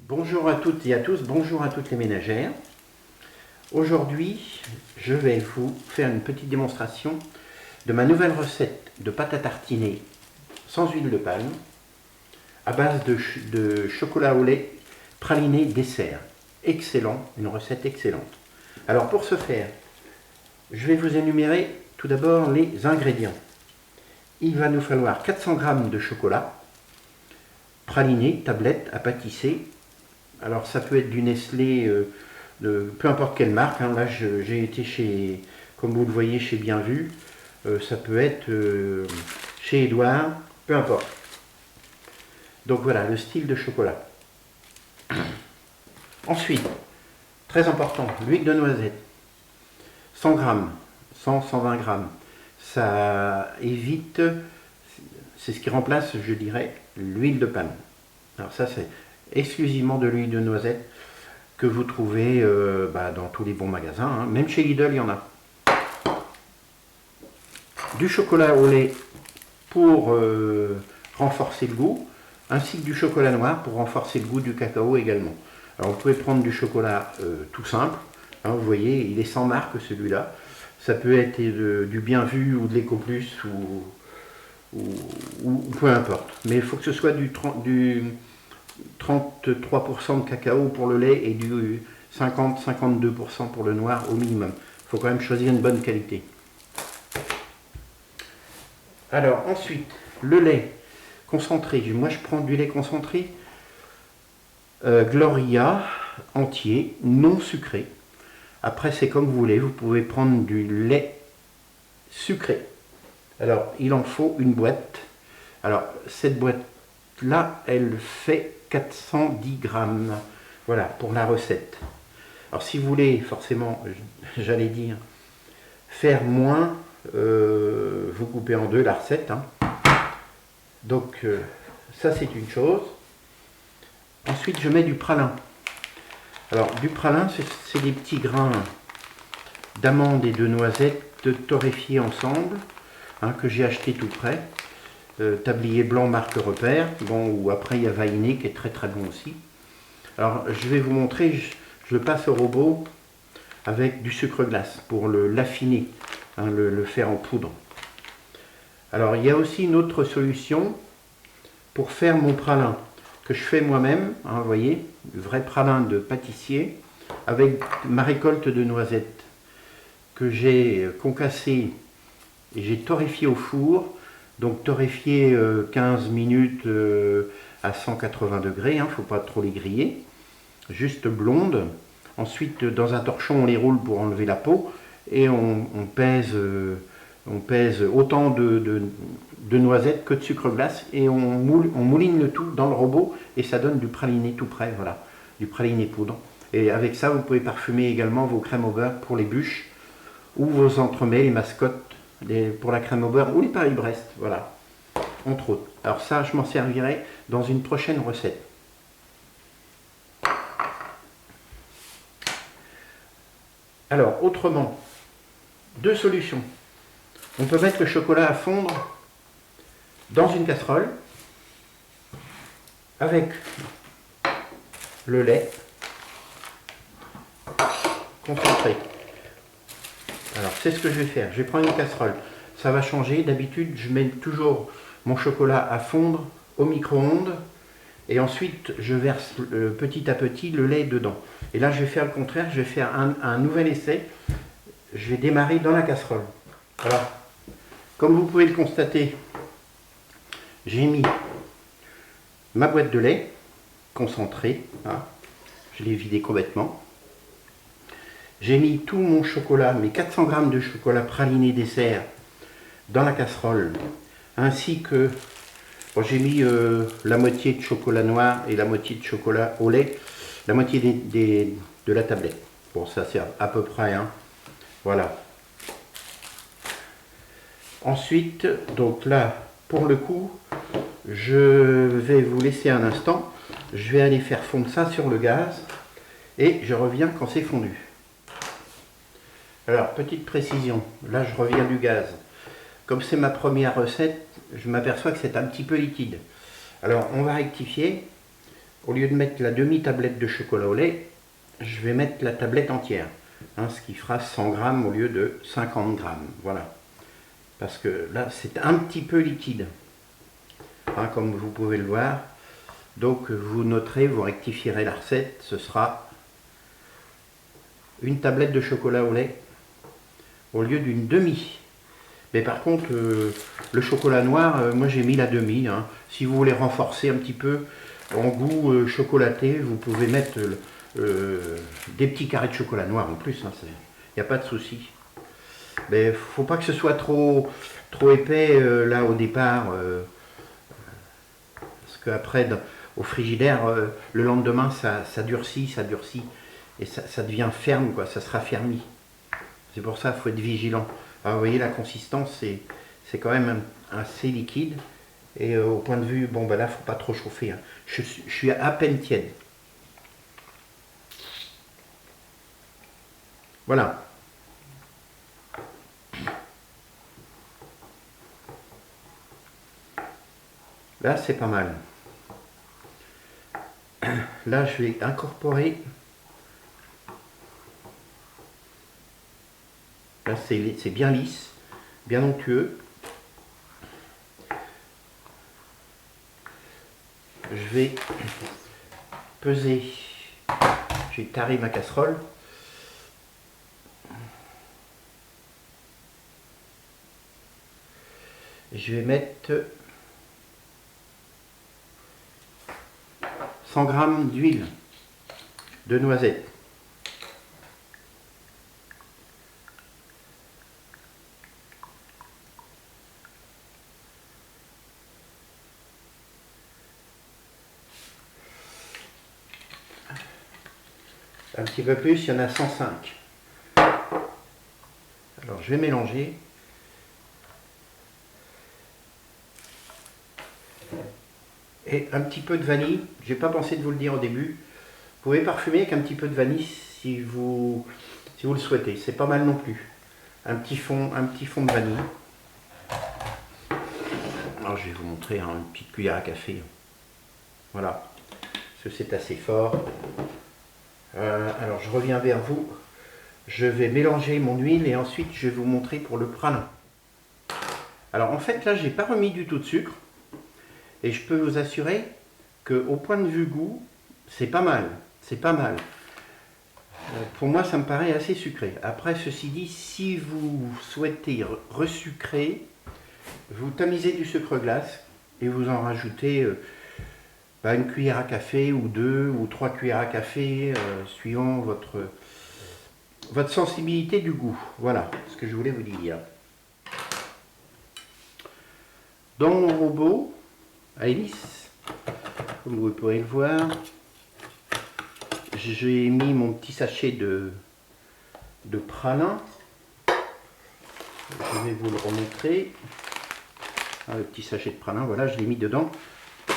Bonjour à toutes et à tous, bonjour à toutes les ménagères. Aujourd'hui, je vais vous faire une petite démonstration de ma nouvelle recette de pâte à tartiner sans huile de palme à base de chocolat au lait praliné dessert. Excellent, une recette excellente. Alors pour ce faire, je vais vous énumérer tout d'abord les ingrédients. Il va nous falloir 400 g de chocolat praliné, tablette à pâtisser. Alors ça peut être du Nestlé, de peu importe quelle marque. Là j'ai été chez, comme vous le voyez, chez Bienvu. Ça peut être chez Édouard, peu importe. Donc voilà, le style de chocolat. Ensuite, très important, l'huile de noisette. 100 g, 100-120 g. Ça évite, c'est ce qui remplace, je dirais, l'huile de palme. Alors ça c'est exclusivement de l'huile de noisette que vous trouvez dans tous les bons magasins, même chez Lidl il y en a. Du chocolat au lait pour renforcer le goût, ainsi que du chocolat noir pour renforcer le goût du cacao également. Alors vous pouvez prendre du chocolat tout simple, vous voyez il est sans marque celui-là. Ça peut être du Bienvu ou de l'Ecoplus ou peu importe, mais il faut que ce soit du 33% de cacao pour le lait et du 50-52% pour le noir au minimum. Il faut quand même choisir une bonne qualité. Alors ensuite, le lait concentré. Moi je prends du lait concentré Gloria entier, non sucré. Après c'est comme vous voulez, vous pouvez prendre du lait sucré. Alors il en faut une boîte. Alors cette boîte là, elle fait 410 grammes. Voilà, pour la recette. Alors si vous voulez, forcément, j'allais dire, faire moins, vous coupez en deux la recette. Donc ça c'est une chose. Ensuite je mets du pralin. Alors du pralin, c'est des petits grains d'amandes et de noisettes torréfiés ensemble, que j'ai acheté tout prêt. Tablier blanc marque Repère, ou après il y a Vainé qui est très très bon aussi. Alors je vais vous montrer, je le passe au robot avec du sucre glace pour l'affiner, le faire en poudre. Alors il y a aussi une autre solution pour faire mon pralin que je fais moi-même, vous voyez, le vrai pralin de pâtissier avec ma récolte de noisettes que j'ai concassé et j'ai torréfié au four. Donc torréfier 15 minutes à 180 degrés, il ne faut pas trop les griller, juste blondes. Ensuite dans un torchon on les roule pour enlever la peau et on pèse autant de noisettes que de sucre glace et on mouline le tout dans le robot et ça donne du praliné tout prêt, voilà, du praliné poudre. Et avec ça vous pouvez parfumer également vos crèmes au beurre pour les bûches ou vos entremets, les mascottes pour la crème au beurre ou les Paris-Brest, voilà, entre autres. Alors ça, je m'en servirai dans une prochaine recette. Alors, autrement, deux solutions. On peut mettre le chocolat à fondre dans une casserole avec le lait concentré. Alors c'est ce que je vais faire, je vais prendre une casserole, ça va changer, d'habitude je mets toujours mon chocolat à fondre au micro-ondes et ensuite je verse petit à petit le lait dedans. Et là je vais faire le contraire, je vais faire un nouvel essai, je vais démarrer dans la casserole. Alors, comme vous pouvez le constater, j'ai mis ma boîte de lait concentré, je l'ai vidé complètement. J'ai mis tout mon chocolat, mes 400 g de chocolat praliné dessert dans la casserole, ainsi que j'ai mis la moitié de chocolat noir et la moitié de chocolat au lait, la moitié de la tablette. Bon, ça c'est à peu près, voilà. Ensuite, donc là, pour le coup, je vais vous laisser un instant, je vais aller faire fondre ça sur le gaz et je reviens quand c'est fondu. Alors, petite précision, là je reviens du gaz. Comme c'est ma première recette, je m'aperçois que c'est un petit peu liquide. Alors, on va rectifier. au lieu de mettre la demi-tablette de chocolat au lait, je vais mettre la tablette entière. Hein, ce qui fera 100 grammes au lieu de 50 grammes. Voilà. Parce que là, c'est un petit peu liquide. Hein, comme vous pouvez le voir. Donc, vous noterez, vous rectifierez la recette. Ce sera une tablette de chocolat au lait au lieu d'une demi. Mais par contre, le chocolat noir, moi j'ai mis la demi. Hein. Si vous voulez renforcer un petit peu en goût chocolaté, vous pouvez mettre des petits carrés de chocolat noir en plus. Hein, il n'y a pas de souci. Mais faut pas que ce soit trop épais là au départ. Parce qu'après, au frigidaire, le lendemain, ça durcit. Et ça devient ferme, quoi, ça se raffermit. C'est pour ça qu'il faut être vigilant. Alors, vous voyez, la consistance, c'est quand même assez liquide. Et au point de vue, bon, ben là, il ne faut pas trop chauffer. Hein. Je suis à peine tiède. Voilà. Là, c'est pas mal. Là, je vais incorporer. Là, c'est bien lisse, bien onctueux. Je vais peser. Je vais tarer ma casserole. Je vais mettre 100 g d'huile de noisette. Un petit peu plus, il y en a 105. Alors je vais mélanger. Et un petit peu de vanille, je n'ai pas pensé de vous le dire au début. Vous pouvez parfumer avec un petit peu de vanille si vous le souhaitez. C'est pas mal non plus. Un petit fond de vanille. Alors je vais vous montrer une petite cuillère à café. Voilà. Parce que c'est assez fort. Alors je reviens vers vous. Je vais mélanger mon huile et ensuite je vais vous montrer pour le pralin. Alors en fait là j'ai pas remis du tout de sucre. Et je peux vous assurer qu'au point de vue goût, c'est pas mal. C'est pas mal. Pour moi, ça me paraît assez sucré. Après, ceci dit, si vous souhaitez resucrer, vous tamisez du sucre glace et vous en rajoutez une cuillère à café ou 2 ou 3 cuillères à café, suivant votre sensibilité du goût. Voilà ce que je voulais vous dire. Dans mon robot à hélice, comme vous pourrez le voir, j'ai mis mon petit sachet de pralin. Je vais vous le remontrer. Le petit sachet de pralin, voilà, je l'ai mis dedans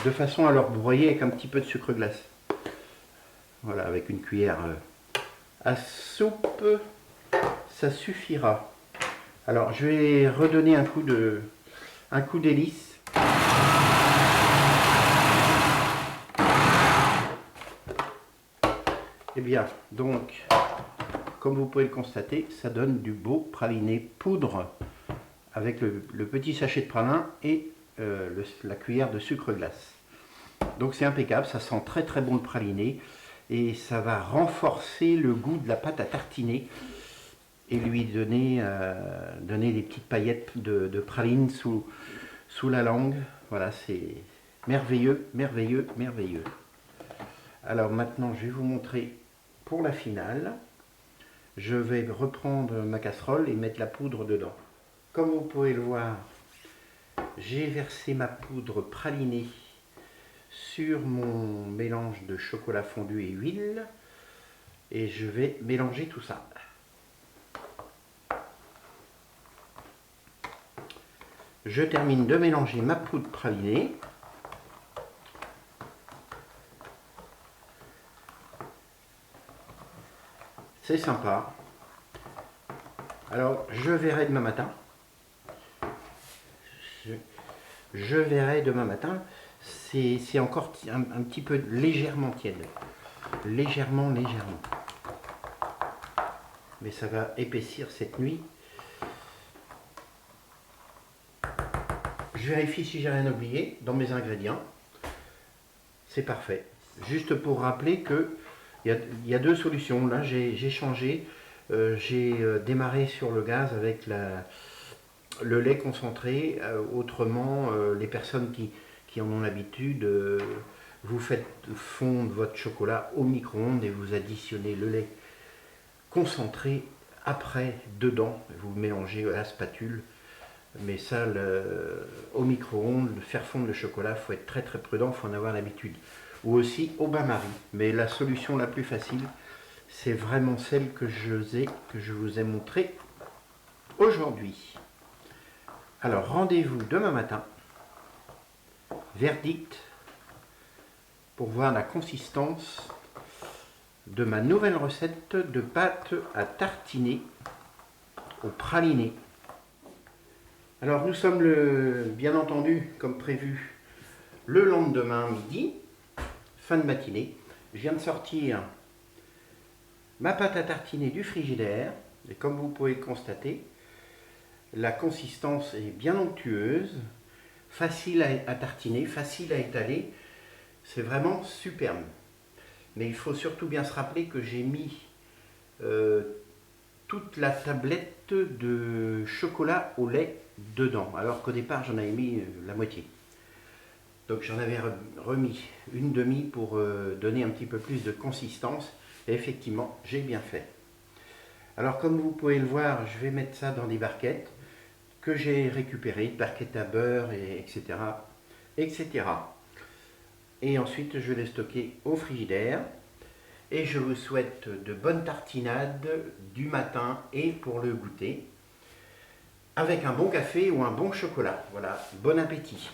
de façon à le broyer avec un petit peu de sucre glace. Voilà, avec une cuillère à soupe, ça suffira. Alors, je vais redonner un coup d'hélice. Et bien, donc, comme vous pouvez le constater, ça donne du beau praliné poudre avec le petit sachet de pralin et la cuillère de sucre glace. Donc c'est impeccable, ça sent très très bon le praliné et ça va renforcer le goût de la pâte à tartiner et lui donner des petites paillettes de praline sous la langue. Voilà, c'est merveilleux, merveilleux, merveilleux. Alors maintenant, je vais vous montrer pour la finale. Je vais reprendre ma casserole et mettre la poudre dedans. Comme vous pouvez le voir, j'ai versé ma poudre pralinée sur mon mélange de chocolat fondu et huile et je vais mélanger tout ça. Je termine de mélanger ma poudre pralinée. C'est sympa. Alors, je verrai demain matin. Je verrai demain matin c'est encore un petit peu légèrement tiède. Légèrement. Mais ça va épaissir cette nuit. Je vérifie si j'ai rien oublié dans mes ingrédients. C'est parfait. Juste pour rappeler que il y a deux solutions. Là, j'ai changé. J'ai démarré sur le gaz avec le lait concentré. Autrement, les personnes qui en ont l'habitude, vous faites fondre votre chocolat au micro-ondes et vous additionnez le lait concentré après dedans. Vous mélangez à la spatule. Mais ça, au micro-ondes, faire fondre le chocolat, il faut être très prudent, il faut en avoir l'habitude. Ou aussi au bain-marie. Mais la solution la plus facile, c'est vraiment celle que je vous ai montrée aujourd'hui. Alors, rendez-vous demain matin, verdict, pour voir la consistance de ma nouvelle recette de pâte à tartiner au praliné. Alors, nous sommes bien entendu, comme prévu, le lendemain midi, fin de matinée. Je viens de sortir ma pâte à tartiner du frigidaire. Et comme vous pouvez le constater, la consistance est bien onctueuse, facile à tartiner, facile à étaler. C'est vraiment superbe. Mais il faut surtout bien se rappeler que j'ai mis toute la tablette de chocolat au lait dedans, alors qu'au départ j'en avais mis la moitié. Donc j'en avais remis une demi pour donner un petit peu plus de consistance. Et effectivement, j'ai bien fait. Alors comme vous pouvez le voir, je vais mettre ça dans des barquettes que j'ai récupérées, barquettes à beurre, etc. etc. Et ensuite, je vais les stocker au frigidaire. Et je vous souhaite de bonnes tartinades du matin et pour le goûter, avec un bon café ou un bon chocolat. Voilà, bon appétit!